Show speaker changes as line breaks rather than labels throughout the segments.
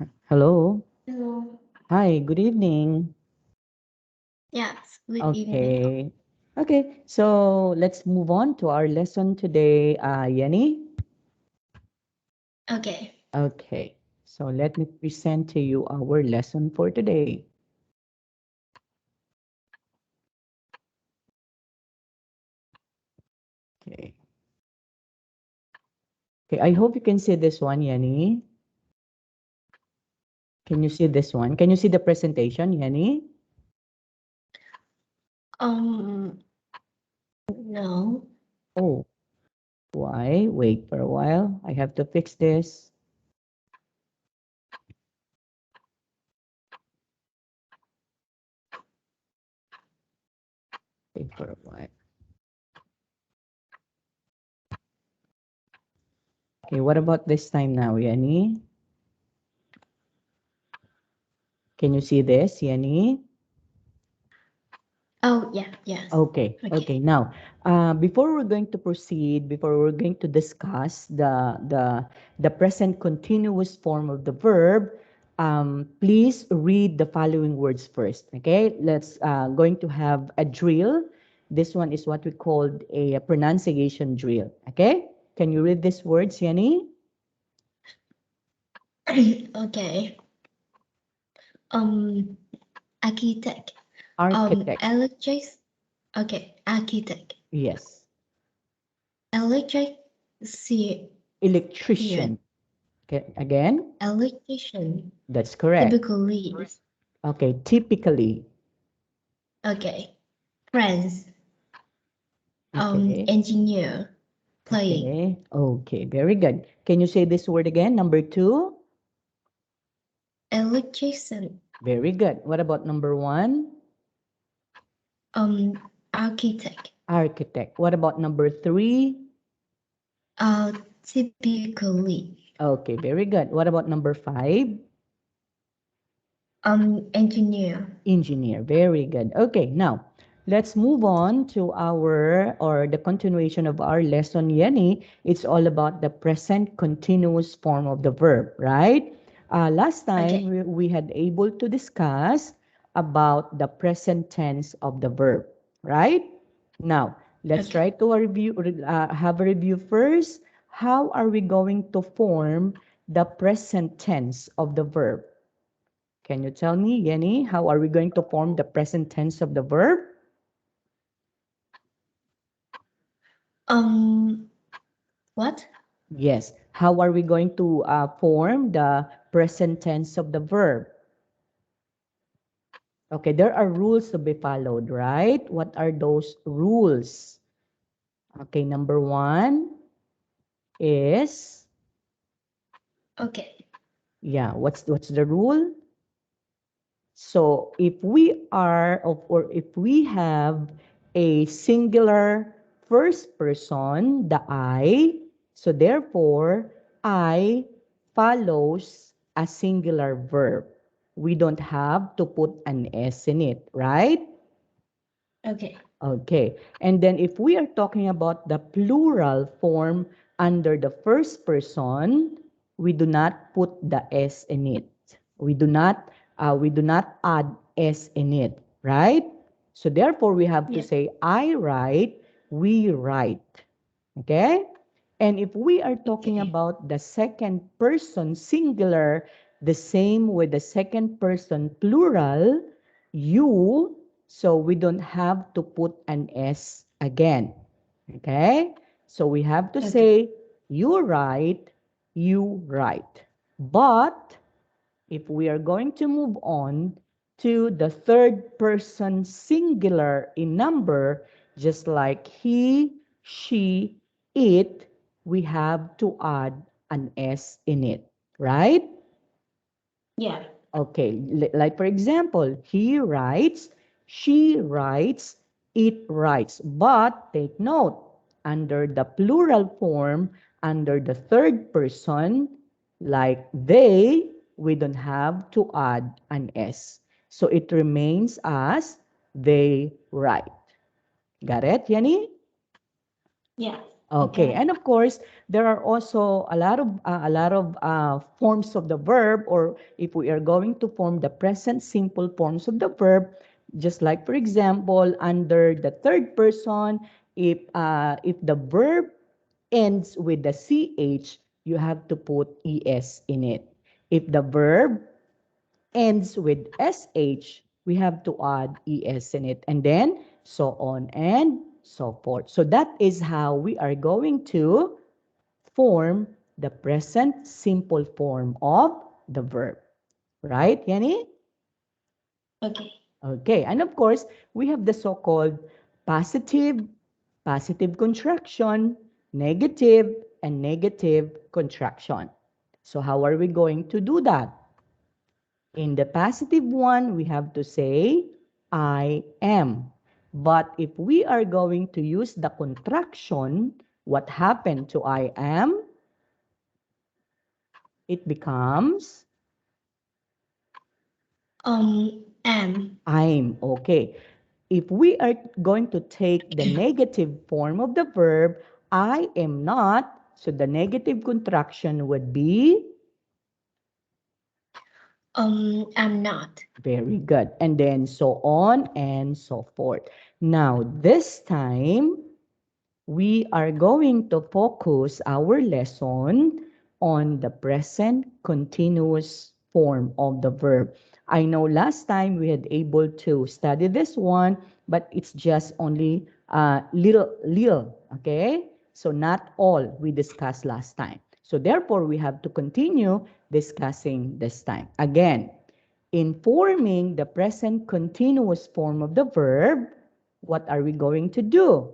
Hello.
Hello.
Hi, good evening.
Yes, good evening.
Okay. Okay, so let's move on to our lesson today, Yenny.
Okay.
Okay, so let me present to you our lesson for today. Okay. Okay, I hope you can see this one, Yenny. Can you see this one? Can you see the presentation, Yenny?
Um, no.
Oh, why? Wait for a while. I have to fix this. Wait for a while. Okay, what about this time now, Yenny? Can you see this, Yenny?
Oh, yeah, yes.
Okay, okay.
Okay.
Now, before we're going to proceed, before we're going to discuss the present continuous form of the verb, please read the following words first. Okay, let's going to have a drill. This one is what we called a pronunciation drill. Okay, can you read these words, Yanni?
Okay. Um, architect.
Architect.
Electric. Okay, architect.
Yes.
Electric. See, yeah.
Electrician. Okay, again.
Electrician.
That's correct.
Typically.
Okay, typically.
Okay. Friends.
Okay.
Engineer. Playing.
Okay. Okay. Very good. Can you say this word again? Number two.
Electrician.
Very good. What about number one?
Architect.
Architect. What about number three?
Typically.
Okay. Very good. What about number five?
Engineer.
Engineer. Very good. Okay. Now, let's move on to our or the continuation of our lesson, Yenny. It's all about the present continuous form of the verb, right? Last time
Okay.
we had able to discuss about the present tense of the verb, right? Now, let's
Okay.
try to have a review first. How are we going to form the present tense of the verb? Can you tell me, Yenny, how are we going to form the present tense of the verb?
Um, what?
Yes. How are we going to form the present tense of the verb? Okay, there are rules to be followed, right? What are those rules? Okay, number one is,
Okay.
yeah, what's the rule? So if we are or if we have a singular first person, the I, so therefore I follows a singular verb. We don't have to put an S in it, right?
Okay.
Okay. And then if we are talking about the plural form under the first person, we do not put the S in it. We do not add S in it, right? So therefore we have to
Yeah.
say I write, we write. Okay? And if we are talking
Okay.
about the second person singular, the same with the second person plural, you, so we don't have to put an S again. Okay? So we have to
Okay.
say, you write, you write. But if we are going to move on to the third person singular in number, just like he, she, it, we have to add an S in it, right?
Yeah.
Okay, like for example, he writes, she writes, it writes. But take note, under the plural form, under the third person, like they, we don't have to add an S. So it remains as they write. Got it, Yanni?
Yeah.
Okay,
Okay.
and of course, there are also a lot of forms of the verb, or if we are going to form the present simple forms of the verb, just like for example, under the third person, if the verb ends with the ch, you have to put es in it. If the verb ends with sh, we have to add es in it, and then so on and so forth. So that is how we are going to form the present simple form of the verb. Right, Yanni?
Okay.
Okay, and of course, we have the so-called positive, positive contraction, negative, and negative contraction. So how are we going to do that? In the positive one, we have to say, I am. But if we are going to use the contraction, what happened to I am? It becomes
Am.
I'm. Okay. If we are going to take the negative form of the verb, I am not, so the negative contraction would be
Am not.
very good. And then so on and so forth. Now, this time, we are going to focus our lesson on the present continuous form of the verb. I know last time we had able to study this one, but it's just only little, okay? So not all we discussed last time. So therefore, we have to continue discussing this time. Again, in forming the present continuous form of the verb, what are we going to do?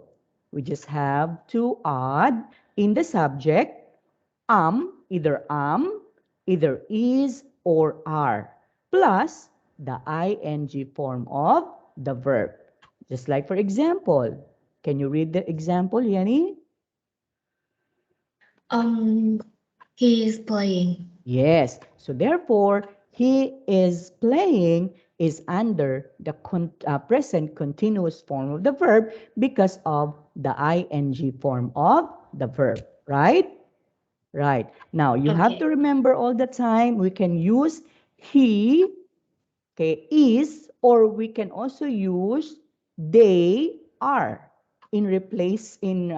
We just have to add in the subject either is or are, plus the ing form of the verb. Just like for example, can you read the example, Yanni?
Um, he is playing.
Yes. So therefore, he is playing is under the present continuous form of the verb because of the ing form of the verb, right? Right. Now, you have to
Okay.
remember all the time we can use he, okay, is, or we can also use they are in replacement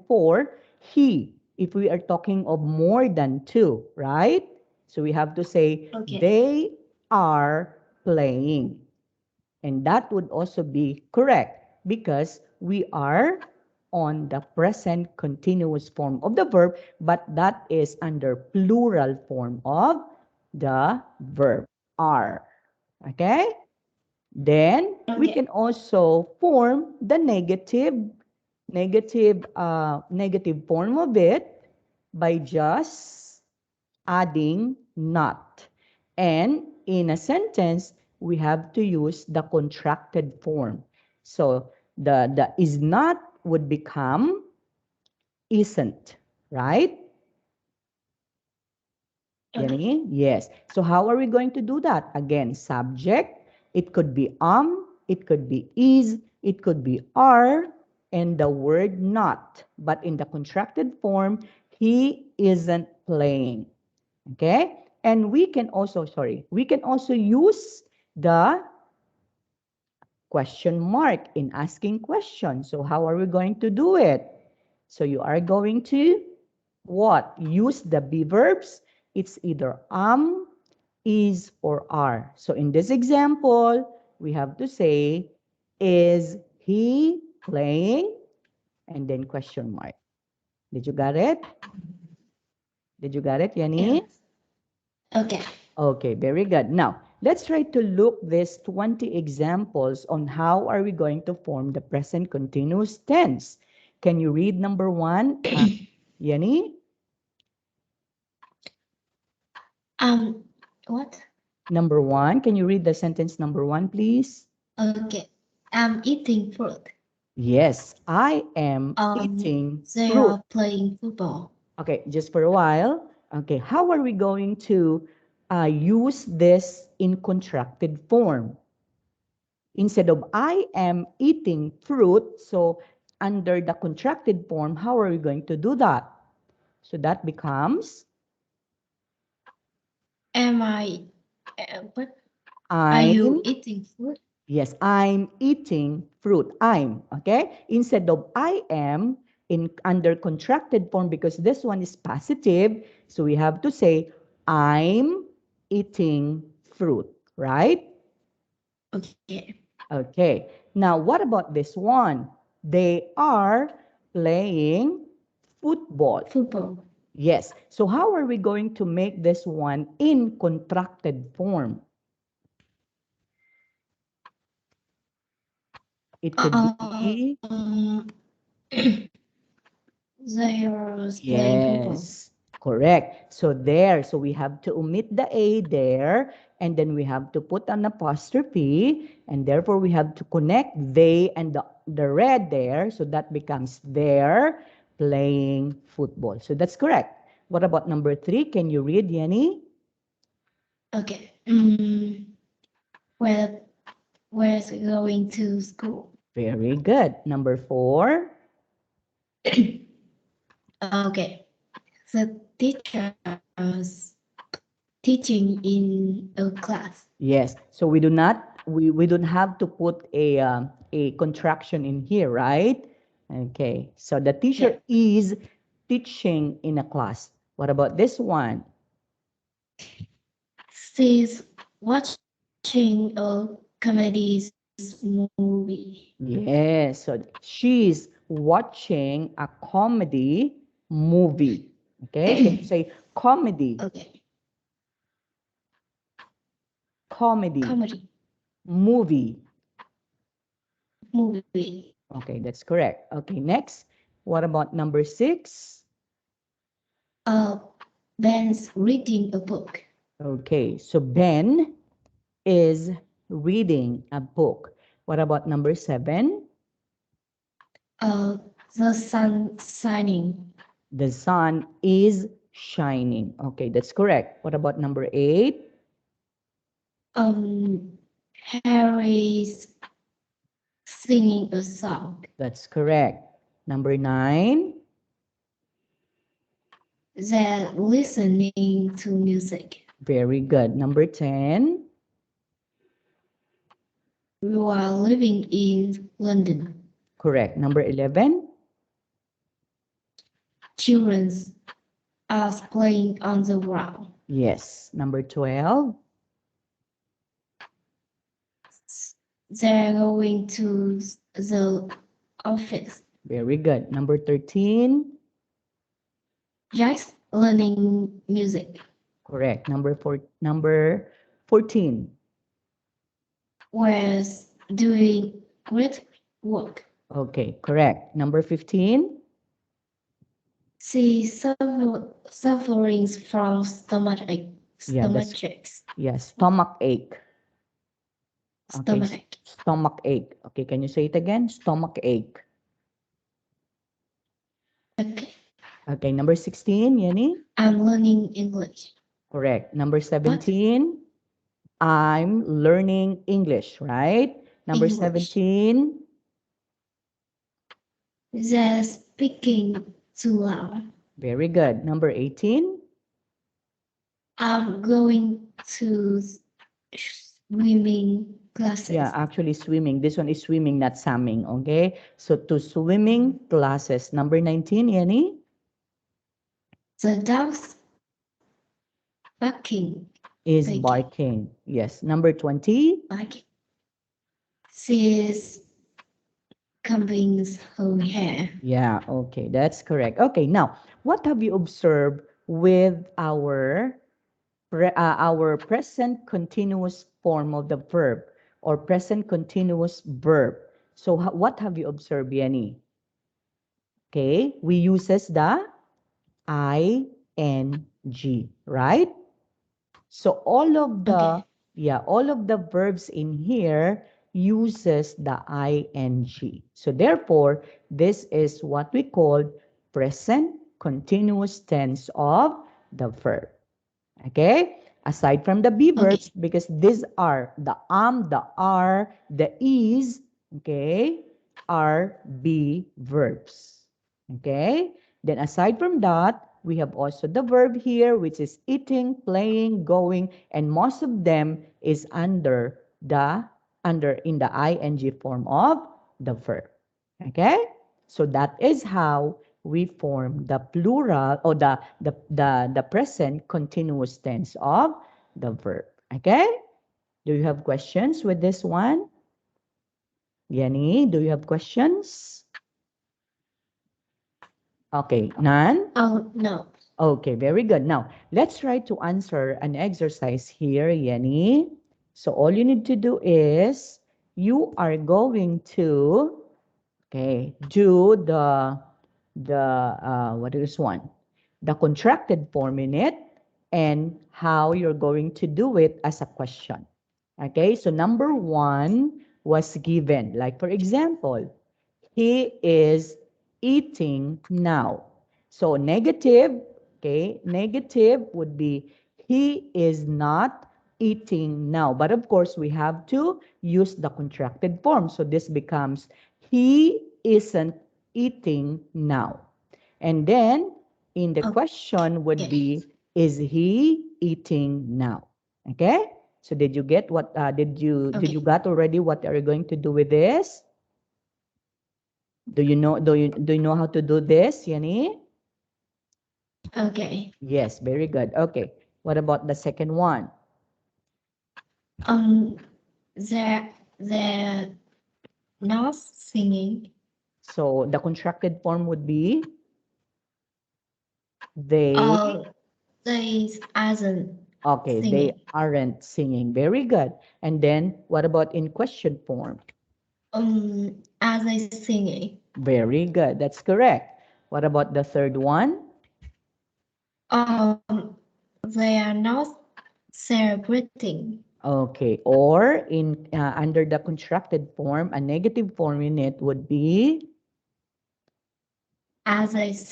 for he if we are talking of more than two, right? So we have to say
Okay.
they are playing, and that would also be correct because we are on the present continuous form of the verb, but that is under plural form of the verb are. Okay? Then we
Okay.
can also form the negative form of it by just adding not. And in a sentence, we have to use the contracted form. So the is not would become isn't, right?
Okay.
Yani? Yes. So how are we going to do that? Again, subject. It could be it could be is, it could be are, and the word not. But in the contracted form, he isn't playing. Okay? And we can also use the question mark in asking questions. So how are we going to do it? So you are going to what? Use the be verbs. It's either is, or are. So in this example, we have to say, is he playing? And then question mark. Did you get it? Did you get it,
Yeah.
Yani?
Okay.
Okay, very good. Now, let's try to look these 20 examples on how are we going to form the present continuous tense. Can you read number one, Yani?
Um, what?
Number one, can you read the sentence number one, please?
Okay. I'm eating fruit.
Yes, I am eating
They
fruit.
are playing football.
Okay, just for a while. Okay, how are we going to use this in contracted form? Instead of I am eating fruit, so under the contracted form, how are we going to do that? So that becomes
Am what? Are you
I'm,
eating food?
yes, I'm eating fruit. I'm, okay? Instead of I am in under contracted form because this one is positive, so we have to say I'm eating fruit, right?
Okay.
Okay. Now, what about this one? They are playing football.
Football.
Yes. So how are we going to make this one in contracted form? It could be,
they are playing football.
yes, correct. So there, so we have to omit the A there, and then we have to put an apostrophe, and therefore we have to connect they and the red there, so that becomes they're playing football. So that's correct. What about number 3? Can you read, Yenny?
Okay. Where where's going to school?
Very good. Number 4?
Okay. The teachers teaching in a class.
Yes. So we don't have to put a contraction in here, right? Okay. So the teacher
Yeah.
is teaching in a class. What about this one?
She's watching a comedy movie.
Yes. So she's watching a comedy movie. Okay. Can you say comedy,
Okay.
comedy,
Comedy
movie?
movie.
Okay, that's correct. Okay, next. What about number 6?
Uh, Ben's reading a book.
Okay, so Ben is reading a book. What about number 7?
Uh, the sun shining.
The sun is shining. Okay, that's correct. What about number 8?
Harry's singing a song.
That's correct. Number 9?
They're listening to music.
Very good. Number 10?
You are living in London.
Correct. Number 11?
Children are playing on the ground.
Yes. Number 12?
They're going to the office.
Very good. Number 13?
Jack's learning music.
Correct. Number 14?
Was doing great work.
Okay, correct. Number 15?
She suffering from
Yeah, that's,
stomach aches.
yes, stomach ache. Okay,
Stomach ache.
stomach ache. Okay, can you say it again? Stomach ache.
Okay.
Okay, number 16, Yenny?
I'm learning English.
Correct. Number
What?
17, I'm learning English, right? Number
English.
17,
They're speaking too loud.
very good. Number 18,
I'm going to swimming
yeah,
classes.
actually swimming. This one is swimming, not swimming, okay? So to swimming classes. Number 19, Yenny?
The dog's barking.
Is
Barking.
barking. Yes. Number 20,
Barking. She's combing her hair.
yeah, okay, that's correct. Okay, now, what have you observed with our present continuous form of the verb or present continuous verb? So what have you observed, Yenny? Okay, we uses the ing, right? So
Okay.
all of the verbs in here uses the ing. So therefore, this is what we call present continuous tense of the verb. Okay? Aside from the be verbs,
Okay.
because these are the are, the is, okay? are be verbs. Okay? Then aside from that, we have also the verb here, which is eating, playing, going, and most of them is under in the ing form of the verb. Okay? So that is how we form the plural or the present continuous tense of the verb. Okay? Do you have questions with this one? Yanni, do you have questions? Okay, none?
Oh, no.
Okay, very good. Now, let's try to answer an exercise here, Yanni. So all you need to do is you are going to, okay, do what is one? The contracted form in it and how you're going to do it as a question. Okay, so number one was given. Like for example, he is eating now. So negative, okay, negative would be he is not eating now. But of course, we have to use the contracted form. So this becomes he isn't eating now. And then in the question would
Okay.
be, is he eating now? Okay? So did you get what did you
Okay.
got already what are you going to do with this? Do you know how to do this, Yani?
Okay.
Yes, very good. Okay. What about the second one?
Um, they're not singing.
So the contracted form would be they
Oh, they aren't
okay, they
singing.
aren't singing. Very good. And then what about in question form?
Are they singing?
Very good. That's correct. What about the third one?
They are not celebrating.
Okay. Or in under the contracted form, a negative form in it would be
Are they
yes.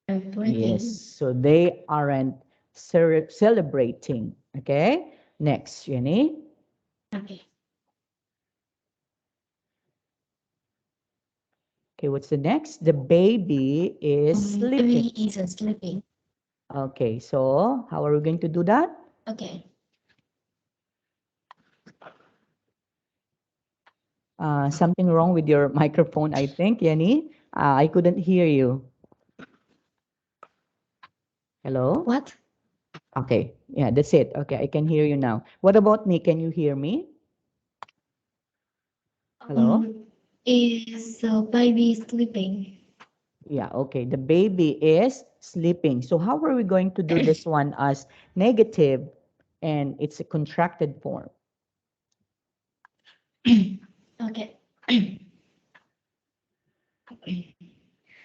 celebrating?
So they aren't celebrating. Okay. Next, Jenny.
Okay.
Okay. What's the next? The baby is sleeping.
Baby is sleeping.
Okay. So how are we going to do that?
Okay.
Something wrong with your microphone, I think, Jenny. I couldn't hear you. Hello?
What?
Okay. Yeah, that's it. Okay, I can hear you now. What about me? Can you hear me? Hello?
Is the baby sleeping?
Yeah, okay. The baby is sleeping. So how are we going to do this one as negative and it's a contracted form?
Okay.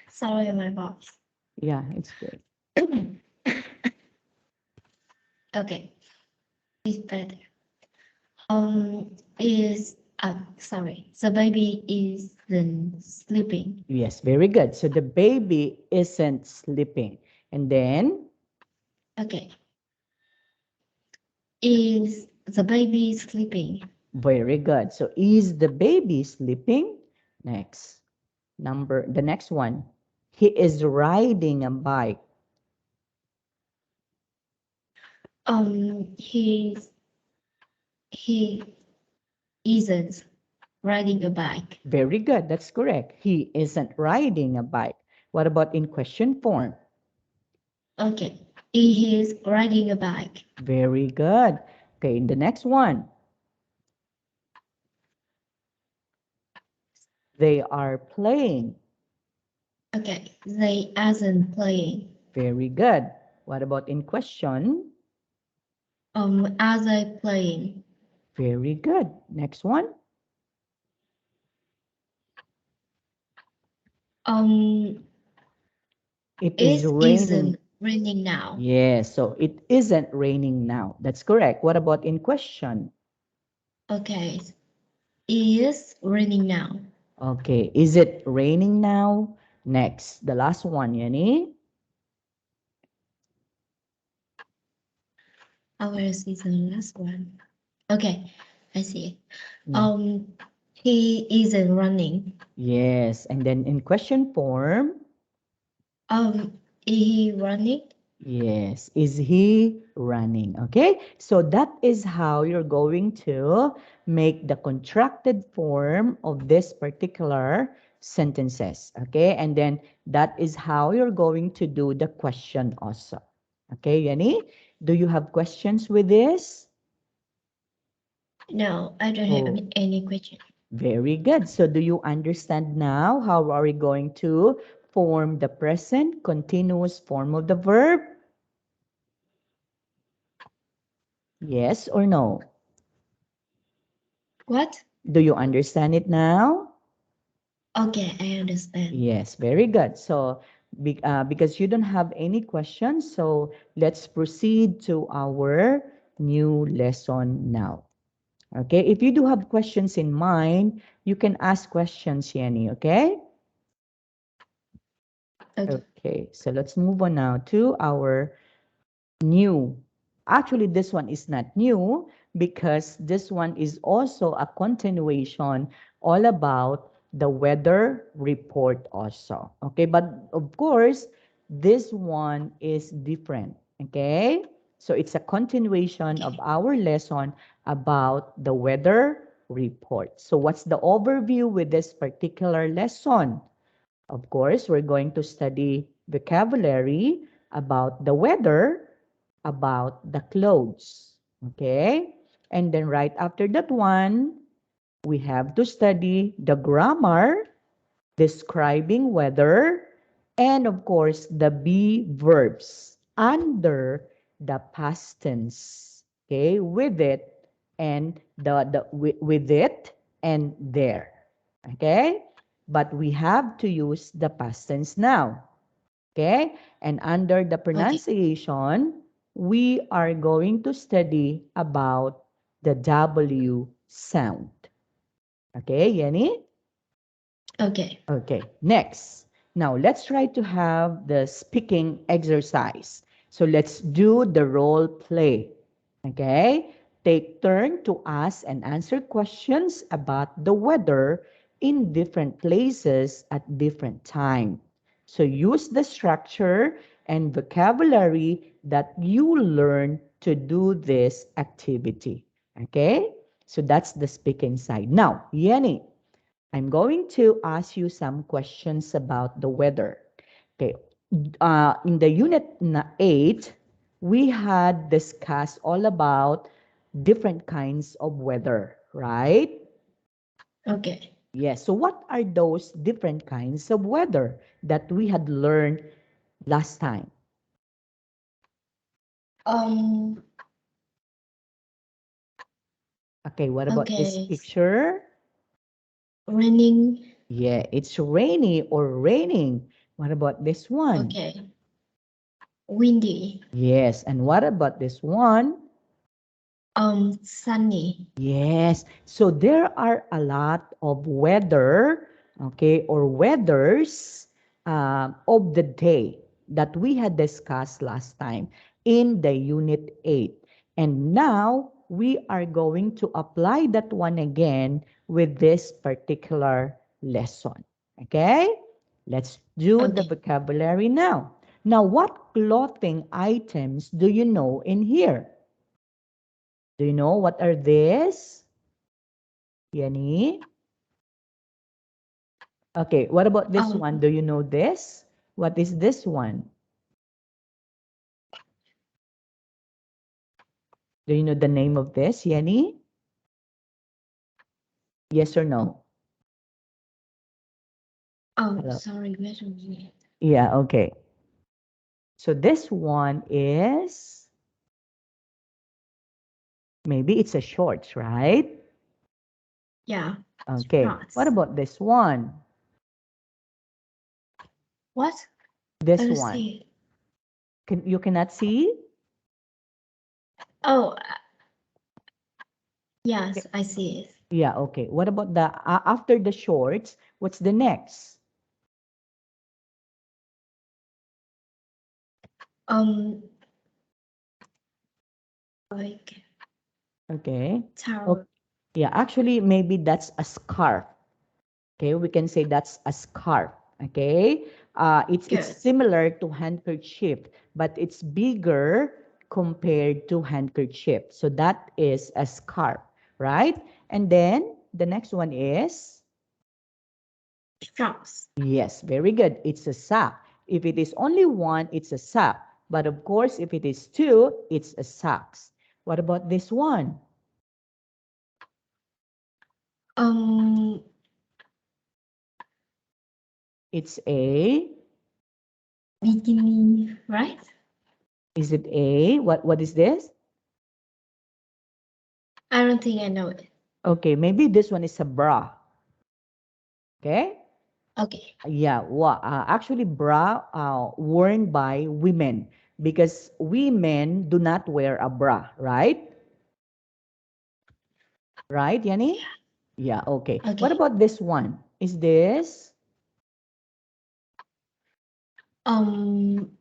Sorry, my voice.
Yeah, it's good.
Okay, it's better. Is sorry, the baby is sleeping.
Yes, very good. So the baby isn't sleeping. And then,
Okay, is the baby sleeping?
very good. So is the baby sleeping? Next. The next one. He is riding a bike.
He isn't riding a bike.
Very good. That's correct. He isn't riding a bike. What about in question form?
Okay, he is riding a bike.
Very good. Okay, the next one. They are playing.
Okay, they aren't playing.
Very good. What about in question?
Are they playing?
Very good. Next one.
Um,
It is
it
raining.
isn't raining now.
Yes, so it isn't raining now. That's correct. What about in question?
Okay, is raining now.
Okay, is it raining now? Next, the last one, Yani.
Ours is the last one. Okay, I see it.
Mm.
He isn't running.
Yes, and then in question form,
Is he running?
yes, is he running? Okay, so that is how you're going to make the contracted form of this particular sentences. Okay, and then that is how you're going to do the question also. Okay, Yani, do you have questions with this?
No, I don't have
Oh,
any question.
very good. So do you understand now how are we going to form the present continuous form of the verb? Yes or no?
What?
Do you understand it now?
Okay, I understand.
Yes, very good. So because you don't have any questions, so let's proceed to our new lesson now. Okay, if you do have questions in mind, you can ask questions, Yenny, okay?
Okay,
Okay, so let's move on now to our new. Actually, this one is not new because this one is also a continuation all about the weather report also. Okay, but of course, this one is different. Okay, so it's a continuation of
okay,
our lesson about the weather report. So what's the overview with this particular lesson? Of course, we're going to study vocabulary about the weather, about the clothes. Okay? And then right after that one, we have to study the grammar, describing weather, and of course, the be verbs under the past tense. Okay? With it and with it and there. Okay? But we have to use the past tense now. Okay? And under the
okay,
pronunciation, we are going to study about the W sound. Okay, Yenny?
okay,
Okay, next. Now let's try to have the speaking exercise. So let's do the role play. Okay? Take turn to ask and answer questions about the weather in different places at different time. So use the structure and vocabulary that you learn to do this activity. Okay? So that's the speaking side. Now, Yenny, I'm going to ask you some questions about the weather. Okay. In the unit 8, we had discussed all about different kinds of weather, right?
okay.
Yes. So what are those different kinds of weather that we had learned last time?
Um,
Okay, what about this
okay.
picture?
Raining.
Yeah, it's rainy or raining. What about this one?
Okay. Windy.
Yes, and what about this one?
Sunny.
Yes. So there are a lot of weather, okay, or weathers of the day that we had discussed last time in the unit 8. And now we are going to apply that one again with this particular lesson. Okay? Let's do the
Okay.
vocabulary now. Now, what clothing items do you know in here? Do you know what are these? Yani? Okay, what about this one?
Um,
Do you know this? What is this one? Do you know the name of this, Yani? Yes or no? Hello?
sorry, wait a minute.
Yeah, okay. So this one is, maybe it's a shorts, right?
Yeah.
Okay. What
Shots.
about this one?
What? I
This
don't
one.
see.
You cannot see?
Oh,
Okay.
yes, I see it.
Yeah, okay. What about the, after the shorts, what's the next?
Um, like
Okay.
tower.
Yeah, actually, maybe that's a scarf. Okay, we can say that's a scarf. Okay, it's
Good.
similar to handkerchief, but it's bigger compared to handkerchief. So that is a scarf, right? And then the next one is,
Socks.
yes, very good. It's a sack. If it is only one, it's a sack. But of course, if it is two, it's a socks. What about this one?
Um,
It's a,
bikini, right?
is it a, what is this?
I don't think I know it.
Okay, maybe this one is a bra. Okay?
Okay.
Yeah, actually bra worn by women because women do not wear a bra, right? Right, Yanni? Yeah, okay. What
Okay.
about this one? Is this?
Um,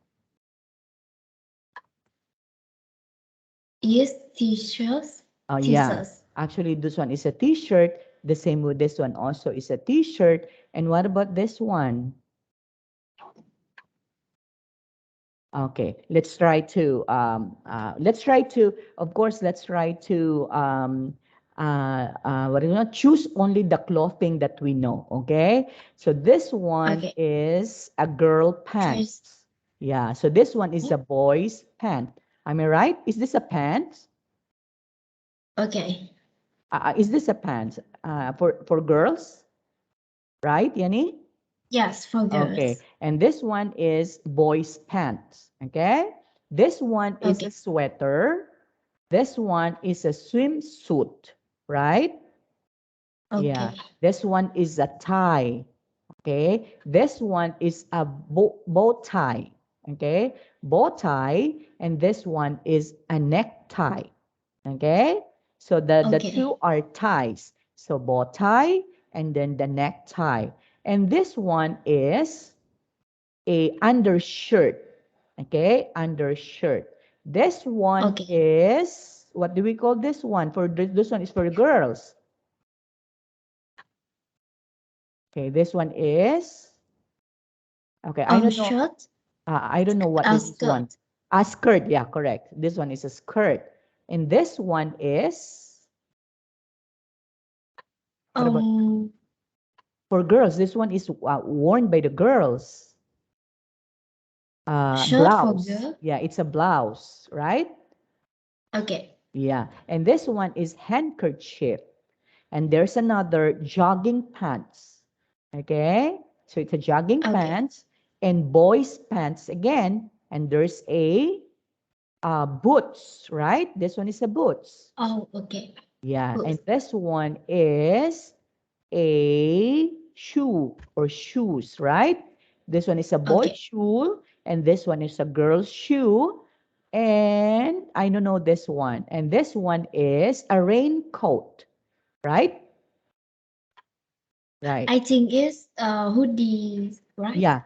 yes, t-shirts.
Yeah,
T-shirts.
actually this one is a t-shirt. The same with this one also is a t-shirt. And what about this one? Okay, let's try to, of course, let's try to, what do you know, choose only the clothing that we know, okay? So this one
Okay.
is a girl
Dress.
pants. Yeah, so this one is a boy's pant. Am I right? Is this a pants?
Okay.
Is this a pants for girls, right, Yanni?
Yes, for
Okay,
girls.
and this one is boys' pants. Okay, this one is a
Okay.
sweater. This one is a swimsuit, right? Yeah,
Okay.
this one is a tie. Okay, this one is a bow tie. Okay, bow tie, and this one is a necktie. Okay, so the
Okay.
two are ties. So bow tie and then the necktie, and this one is a undershirt. Okay, undershirt. This one
Okay.
is, what do we call this one? For this one is for girls. Okay, this one is, okay, I don't know.
Shirt.
I don't know what
A
is this one.
skirt.
A skirt, yeah, correct. This one is a skirt. And this one is, what about
Um,
for girls? This one is worn by the girls.
shirt for
Blouse.
girl.
Yeah, it's a blouse, right?
Okay.
Yeah. And this one is handkerchief. And there's another jogging pants. Okay? So it's a jogging
Okay.
pants and boys pants again. And there's a boots, right? This one is a boots.
Oh, okay.
Yeah. And
Good.
this one is a shoe or shoes, right? This one is a boy's
Okay.
shoe and this one is a girl's shoe. And I don't know this one. And this one is a raincoat, right? Right.
I think it's hoodie, right?
Yeah.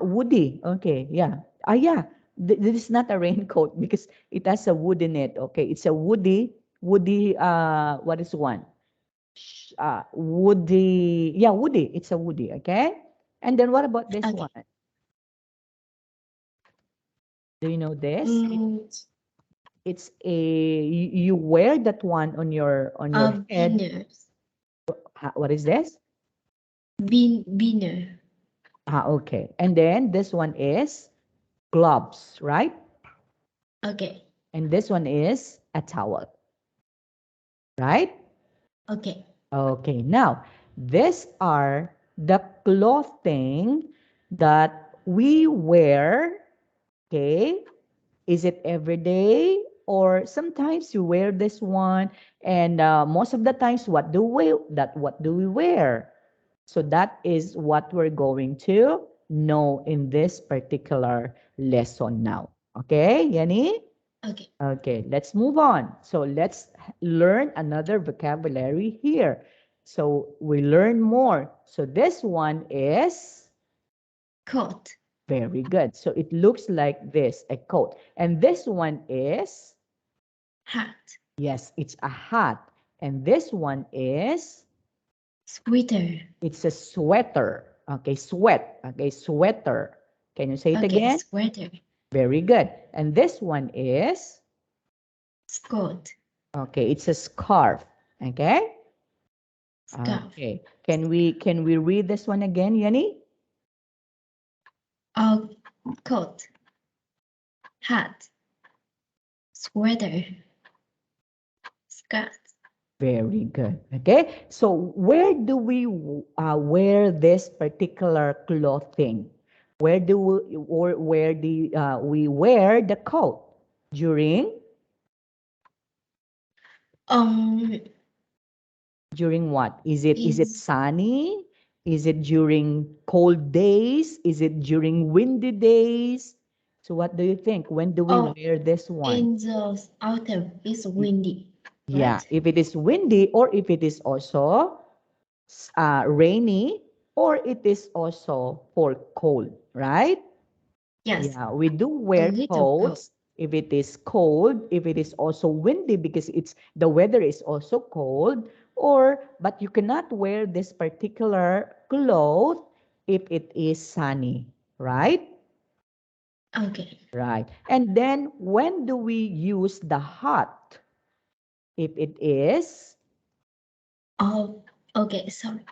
Woody. Okay. Yeah. Yeah. This is not a raincoat because it has a wood in it. Okay. It's a woody, what is one? Woody. Yeah, woody. It's a woody. Okay. And then what about this
Okay.
one? Do you know this?
Mm,
It's you wear that one on your head.
beaners.
What is this?
Beaner.
Okay. And then this one is gloves, right?
Okay.
And this one is a towel, right?
Okay.
Okay, now these are the clothing that we wear. Okay, is it every day or sometimes you wear this one? And most of the times, what do we wear? So that is what we're going to know in this particular lesson now. Okay, Yanni?
Okay.
Okay, let's move on. So let's learn another vocabulary here. So we learn more. So this one is
Coat.
very good. So it looks like this, a coat. And this one is,
Hat.
yes, it's a hat. And this one is,
Sweater.
it's a sweater. Okay, sweat. Okay, sweater. Can you say it
Okay,
again?
sweater.
Very good. And this one is,
Skirt.
okay, it's a scarf. Okay?
Scarf.
Okay. Can we read this one again, Yanni?
Coat. Hat. Sweater. Skirt.
Very good. Okay. So where do we wear this particular clothing? Where do we, or where do we wear the coat? During
Um,
during what? Is it
is
sunny? Is it during cold days? Is it during windy days? So what do you think? When do we
oh
wear this one?
in the autumn is windy,
Yeah,
right?
if it is windy or if it is also rainy or it is also for cold, right?
Yes,
Yeah, we do
a
wear
little cold.
coats if it is cold, if it is also windy because it's the weather is also cold, or but you cannot wear this particular cloth if it is sunny, right?
Okay.
Right. And then when do we use the hat? If it is,
Oh, okay. Sorry.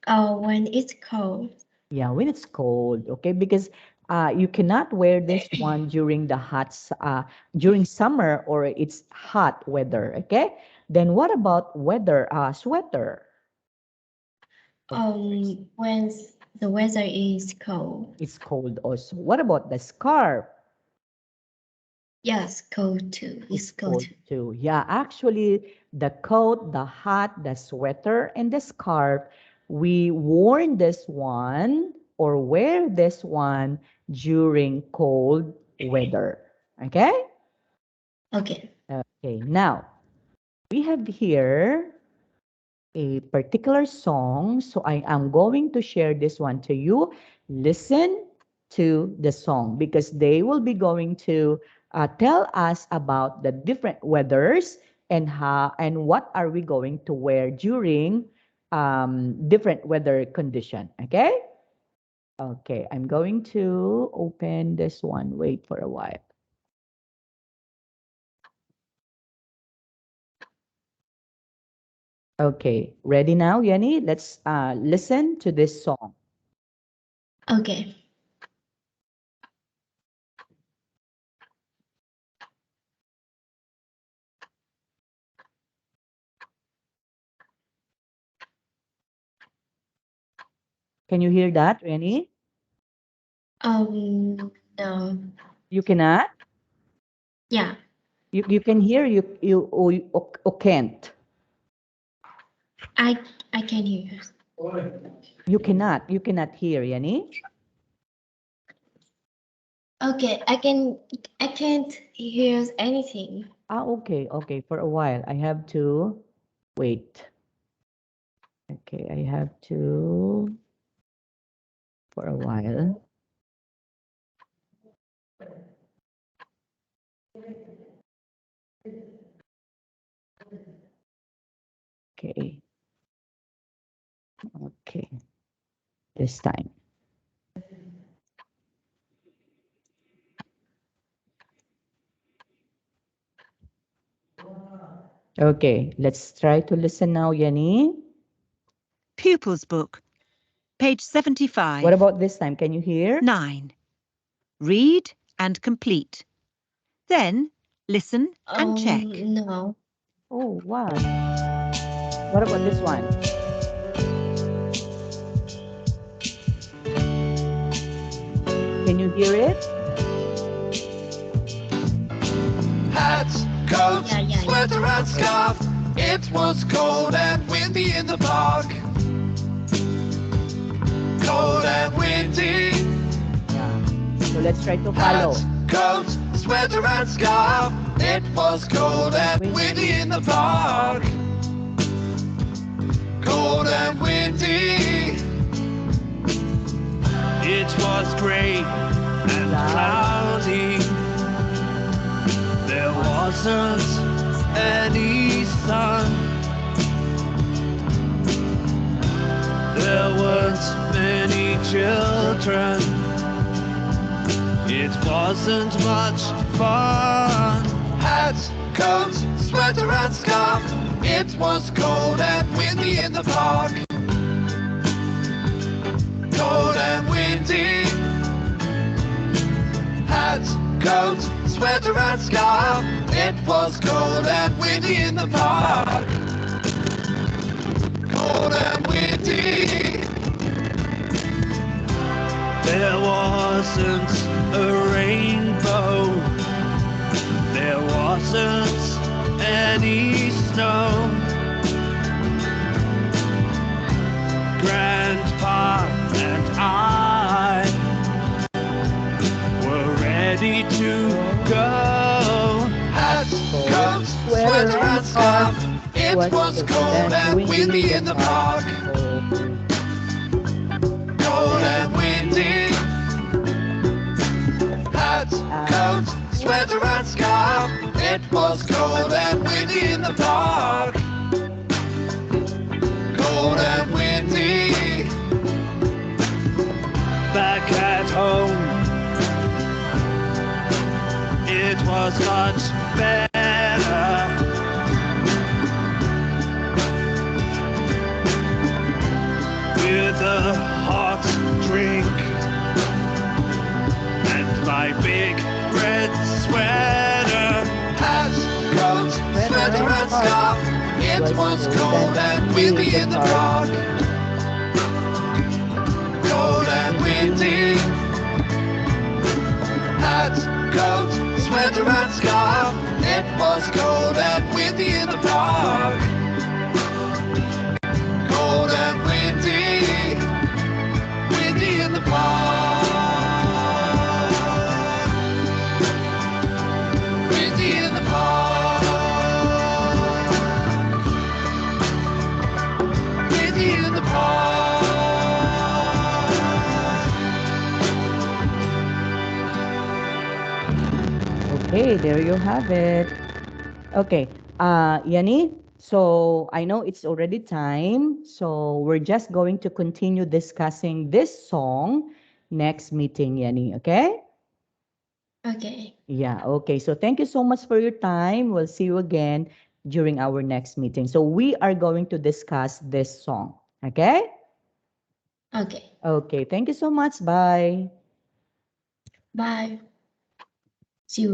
When it's cold.
yeah, when it's cold, okay, because you cannot wear this one during the during summer or it's hot weather, okay? Then what about weather, sweater? Of course,
When the weather is cold.
it's cold also. What about the scarf?
Yes, cold too. It's
It's
cold
cold
too.
too. Yeah, actually, the coat, the hat, the sweater, and the scarf, we worn this one or wear this one during cold weather. Okay?
Okay.
Okay, now we have here a particular song. So I am going to share this one to you. Listen to the song because they will be going to tell us about the different weathers and how and what are we going to wear during different weather condition. Okay? Okay, I'm going to open this one. Wait for a while. Okay, ready now, Yanni? Let's listen to this song.
Okay.
Can you hear that, Yanni?
No.
You cannot?
Yeah,
You can hear, or can't.
I I can hear.
You cannot hear, Yanni.
Okay, I can't hear anything.
Okay, for a while. I have to wait. Okay, I have to for a while. Okay, okay, this time. Okay, let's try to listen now, Yanni.
Pupils Book, page 75.
What about this time? Can you hear?
9. Read and complete. Then listen and check.
No.
Oh, what? What about this one? Can you hear it?
Hat, coat,
Yeah.
sweater and scarf. It was cold and windy in the park. Cold and windy.
Yeah. So let's try to follow.
Hat, coat, sweater and scarf. It was cold and windy in the park. Cold and windy. It was grey and cloudy. There wasn't any sun. There weren't many children. It wasn't much fun. Hat, coat, sweater and scarf. It was cold and windy in the park. Cold and windy. Hat, coat, sweater and scarf. It was cold and windy in the park. Cold and windy. There wasn't a rainbow. There wasn't any snow. Grandpa and I were ready to go. Hat, coat, sweater and scarf. It was cold and windy in the park. Cold and windy. Hat, coat, sweater and scarf. It was cold and windy in the park. Cold and windy. Back at home, it was much better. With a hot drink and my big red sweater. Hat, coat, sweater and scarf. It was cold and windy in the park. Cold and windy. Hat, coat, sweater and scarf. It was cold and windy in the park. Cold and windy. Windy in the park. Windy in the park. Windy in the park.
Okay, there you have it. Okay, Yani, so I know it's already time, so we're just going to continue discussing this song next meeting, Yani, okay?
Okay.
Yeah, okay. So thank you so much for your time. We'll see you again during our next meeting. So we are going to discuss this song, okay?
Okay.
Okay, thank you so much. Bye.
Bye. See you